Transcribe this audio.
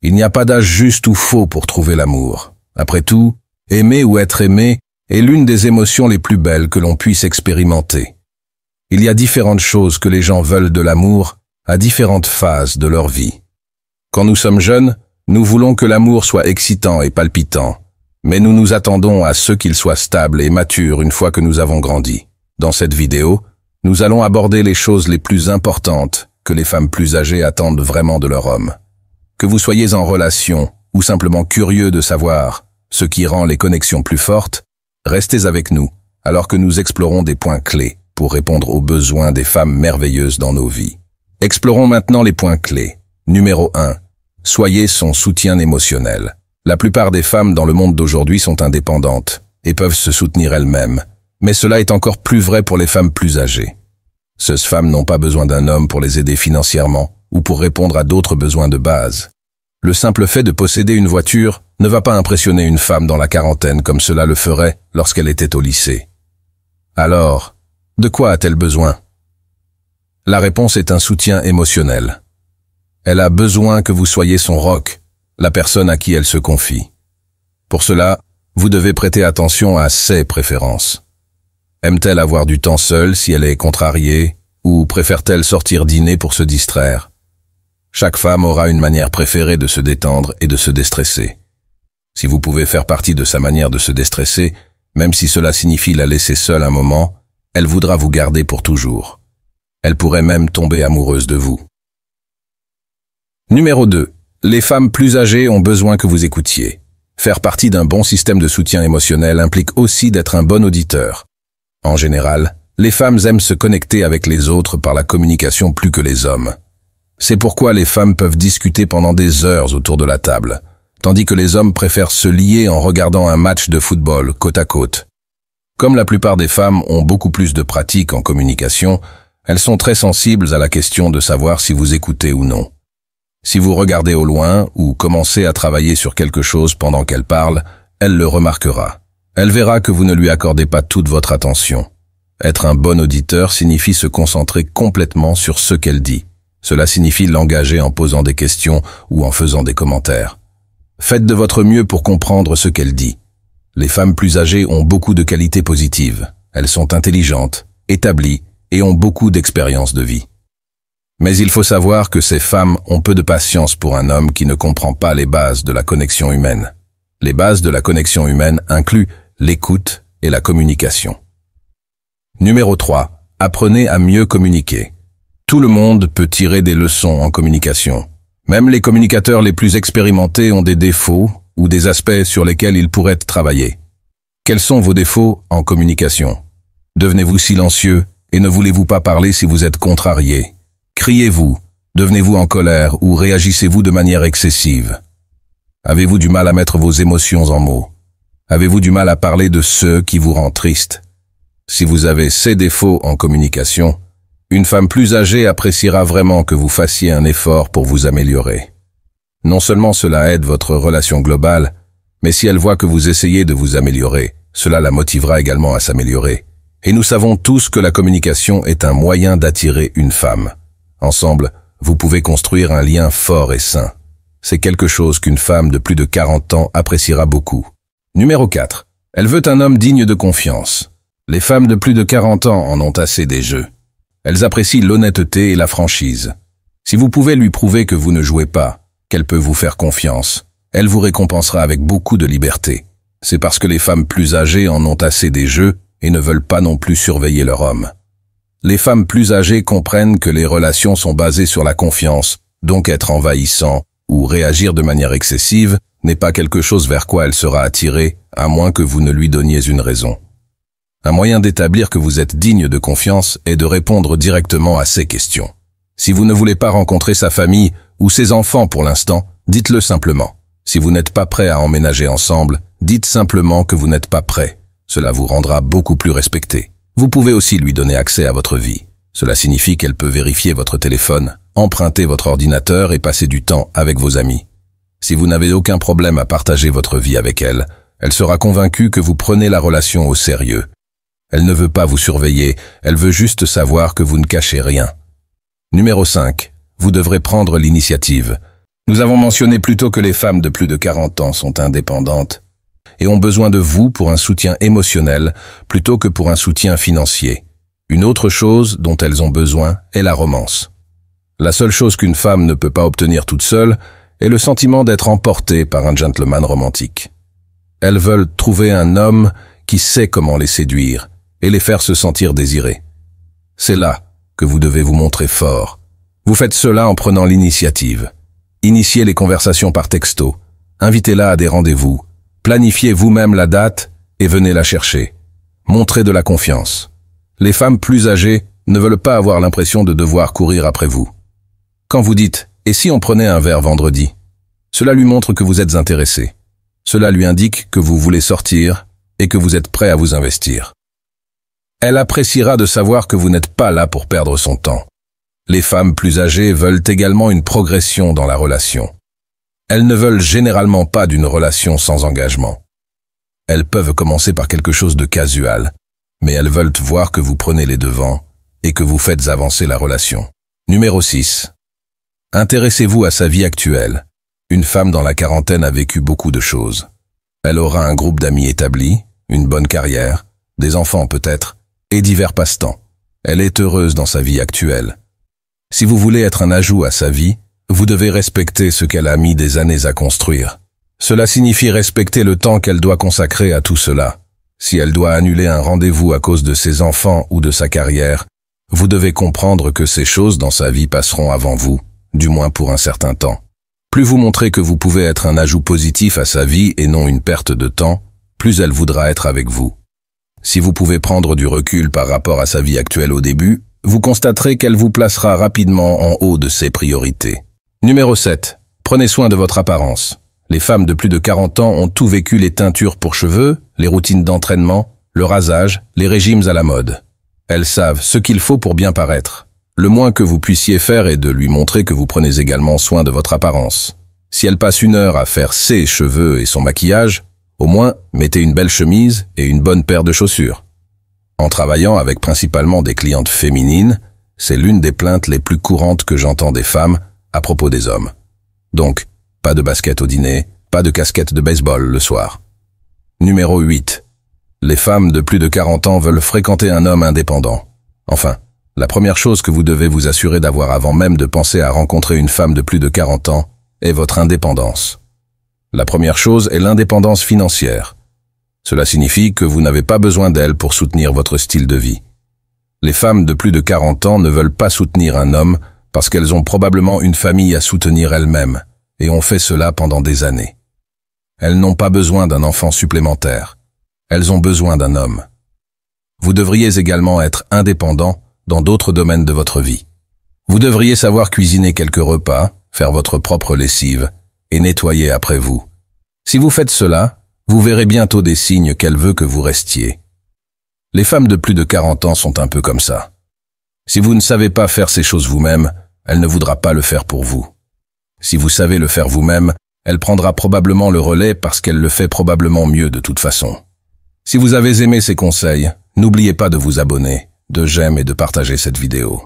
Il n'y a pas d'âge juste ou faux pour trouver l'amour. Après tout, aimer ou être aimé est l'une des émotions les plus belles que l'on puisse expérimenter. Il y a différentes choses que les gens veulent de l'amour à différentes phases de leur vie. Quand nous sommes jeunes, nous voulons que l'amour soit excitant et palpitant, mais nous nous attendons à ce qu'il soit stable et mature une fois que nous avons grandi. Dans cette vidéo, nous allons aborder les choses les plus importantes que les femmes plus âgées attendent vraiment de leur homme. Que vous soyez en relation ou simplement curieux de savoir ce qui rend les connexions plus fortes, restez avec nous alors que nous explorons des points clés pour répondre aux besoins des femmes merveilleuses dans nos vies. Explorons maintenant les points clés. Numéro 1. Soyez son soutien émotionnel. La plupart des femmes dans le monde d'aujourd'hui sont indépendantes et peuvent se soutenir elles-mêmes, mais cela est encore plus vrai pour les femmes plus âgées. Ces femmes n'ont pas besoin d'un homme pour les aider financièrement ou pour répondre à d'autres besoins de base. Le simple fait de posséder une voiture ne va pas impressionner une femme dans la quarantaine comme cela le ferait lorsqu'elle était au lycée. Alors, de quoi a-t-elle besoin? La réponse est un soutien émotionnel. Elle a besoin que vous soyez son roc, la personne à qui elle se confie. Pour cela, vous devez prêter attention à ses préférences. Aime-t-elle avoir du temps seule si elle est contrariée, ou préfère-t-elle sortir dîner pour se distraire? Chaque femme aura une manière préférée de se détendre et de se déstresser. Si vous pouvez faire partie de sa manière de se déstresser, même si cela signifie la laisser seule un moment, elle voudra vous garder pour toujours. Elle pourrait même tomber amoureuse de vous. Numéro 2. Les femmes plus âgées ont besoin que vous écoutiez. Faire partie d'un bon système de soutien émotionnel implique aussi d'être un bon auditeur. En général, les femmes aiment se connecter avec les autres par la communication plus que les hommes. C'est pourquoi les femmes peuvent discuter pendant des heures autour de la table, tandis que les hommes préfèrent se lier en regardant un match de football côte à côte. Comme la plupart des femmes ont beaucoup plus de pratique en communication, elles sont très sensibles à la question de savoir si vous écoutez ou non. Si vous regardez au loin ou commencez à travailler sur quelque chose pendant qu'elle parle, elle le remarquera. Elle verra que vous ne lui accordez pas toute votre attention. Être un bon auditeur signifie se concentrer complètement sur ce qu'elle dit. Cela signifie l'engager en posant des questions ou en faisant des commentaires. Faites de votre mieux pour comprendre ce qu'elle dit. Les femmes plus âgées ont beaucoup de qualités positives. Elles sont intelligentes, établies et ont beaucoup d'expérience de vie. Mais il faut savoir que ces femmes ont peu de patience pour un homme qui ne comprend pas les bases de la connexion humaine. Les bases de la connexion humaine incluent l'écoute et la communication. Numéro 3. Apprenez à mieux communiquer. Tout le monde peut tirer des leçons en communication. Même les communicateurs les plus expérimentés ont des défauts ou des aspects sur lesquels ils pourraient travailler. Quels sont vos défauts en communication? Devenez-vous silencieux et ne voulez-vous pas parler si vous êtes contrarié? Criez-vous? Devenez-vous en colère ou réagissez-vous de manière excessive? Avez-vous du mal à mettre vos émotions en mots? Avez-vous du mal à parler de ce qui vous rend triste? Si vous avez ces défauts en communication, une femme plus âgée appréciera vraiment que vous fassiez un effort pour vous améliorer. Non seulement cela aide votre relation globale, mais si elle voit que vous essayez de vous améliorer, cela la motivera également à s'améliorer. Et nous savons tous que la communication est un moyen d'attirer une femme. Ensemble, vous pouvez construire un lien fort et sain. C'est quelque chose qu'une femme de plus de 40 ans appréciera beaucoup. Numéro 4. Elle veut un homme digne de confiance. Les femmes de plus de 40 ans en ont assez des jeux. Elles apprécient l'honnêteté et la franchise. Si vous pouvez lui prouver que vous ne jouez pas, qu'elle peut vous faire confiance, elle vous récompensera avec beaucoup de liberté. C'est parce que les femmes plus âgées en ont assez des jeux et ne veulent pas non plus surveiller leur homme. Les femmes plus âgées comprennent que les relations sont basées sur la confiance, donc être envahissant ou réagir de manière excessive n'est pas quelque chose vers quoi elle sera attirée, à moins que vous ne lui donniez une raison. Un moyen d'établir que vous êtes digne de confiance est de répondre directement à ces questions. Si vous ne voulez pas rencontrer sa famille ou ses enfants pour l'instant, dites-le simplement. Si vous n'êtes pas prêt à emménager ensemble, dites simplement que vous n'êtes pas prêt. Cela vous rendra beaucoup plus respecté. Vous pouvez aussi lui donner accès à votre vie. Cela signifie qu'elle peut vérifier votre téléphone, emprunter votre ordinateur et passer du temps avec vos amis. Si vous n'avez aucun problème à partager votre vie avec elle, elle sera convaincue que vous prenez la relation au sérieux. Elle ne veut pas vous surveiller, elle veut juste savoir que vous ne cachez rien. Numéro 5. Vous devrez prendre l'initiative. Nous avons mentionné plus tôt que les femmes de plus de 40 ans sont indépendantes et ont besoin de vous pour un soutien émotionnel plutôt que pour un soutien financier. Une autre chose dont elles ont besoin est la romance. La seule chose qu'une femme ne peut pas obtenir toute seule est le sentiment d'être emportée par un gentleman romantique. Elles veulent trouver un homme qui sait comment les séduire et les faire se sentir désirées. C'est là que vous devez vous montrer fort. Vous faites cela en prenant l'initiative. Initiez les conversations par texto, invitez-la à des rendez-vous, planifiez vous-même la date et venez la chercher. Montrez de la confiance. Les femmes plus âgées ne veulent pas avoir l'impression de devoir courir après vous. Quand vous dites « et si on prenait un verre vendredi ?» cela lui montre que vous êtes intéressé. Cela lui indique que vous voulez sortir et que vous êtes prêt à vous investir. Elle appréciera de savoir que vous n'êtes pas là pour perdre son temps. Les femmes plus âgées veulent également une progression dans la relation. Elles ne veulent généralement pas d'une relation sans engagement. Elles peuvent commencer par quelque chose de casual, mais elles veulent voir que vous prenez les devants et que vous faites avancer la relation. Numéro 6. Intéressez-vous à sa vie actuelle. Une femme dans la quarantaine a vécu beaucoup de choses. Elle aura un groupe d'amis établi, une bonne carrière, des enfants peut-être, et divers passe-temps. Elle est heureuse dans sa vie actuelle. Si vous voulez être un ajout à sa vie, vous devez respecter ce qu'elle a mis des années à construire. Cela signifie respecter le temps qu'elle doit consacrer à tout cela. Si elle doit annuler un rendez-vous à cause de ses enfants ou de sa carrière, vous devez comprendre que ces choses dans sa vie passeront avant vous, du moins pour un certain temps. Plus vous montrez que vous pouvez être un ajout positif à sa vie et non une perte de temps, plus elle voudra être avec vous. Si vous pouvez prendre du recul par rapport à sa vie actuelle au début, vous constaterez qu'elle vous placera rapidement en haut de ses priorités. Numéro 7. Prenez soin de votre apparence. Les femmes de plus de 40 ans ont tout vécu: les teintures pour cheveux, les routines d'entraînement, le rasage, les régimes à la mode. Elles savent ce qu'il faut pour bien paraître. Le moins que vous puissiez faire est de lui montrer que vous prenez également soin de votre apparence. Si elle passe 1 heure à faire ses cheveux et son maquillage, au moins mettez une belle chemise et une bonne paire de chaussures. En travaillant avec principalement des clientes féminines, c'est l'une des plaintes les plus courantes que j'entends des femmes à propos des hommes. Donc, pas de basket au dîner, pas de casquette de baseball le soir. Numéro 8. Les femmes de plus de 40 ans veulent fréquenter un homme indépendant. Enfin, la première chose que vous devez vous assurer d'avoir avant même de penser à rencontrer une femme de plus de 40 ans est votre indépendance. La première chose est l'indépendance financière. Cela signifie que vous n'avez pas besoin d'elle pour soutenir votre style de vie. Les femmes de plus de 40 ans ne veulent pas soutenir un homme parce qu'elles ont probablement une famille à soutenir elles-mêmes et ont fait cela pendant des années. Elles n'ont pas besoin d'un enfant supplémentaire. Elles ont besoin d'un homme. Vous devriez également être indépendant dans d'autres domaines de votre vie. Vous devriez savoir cuisiner quelques repas, faire votre propre lessive et nettoyer après vous. Si vous faites cela, vous verrez bientôt des signes qu'elle veut que vous restiez. Les femmes de plus de 40 ans sont un peu comme ça. Si vous ne savez pas faire ces choses vous-même, elle ne voudra pas le faire pour vous. Si vous savez le faire vous-même, elle prendra probablement le relais parce qu'elle le fait probablement mieux de toute façon. Si vous avez aimé ces conseils, n'oubliez pas de vous abonner, de j'aime et de partager cette vidéo.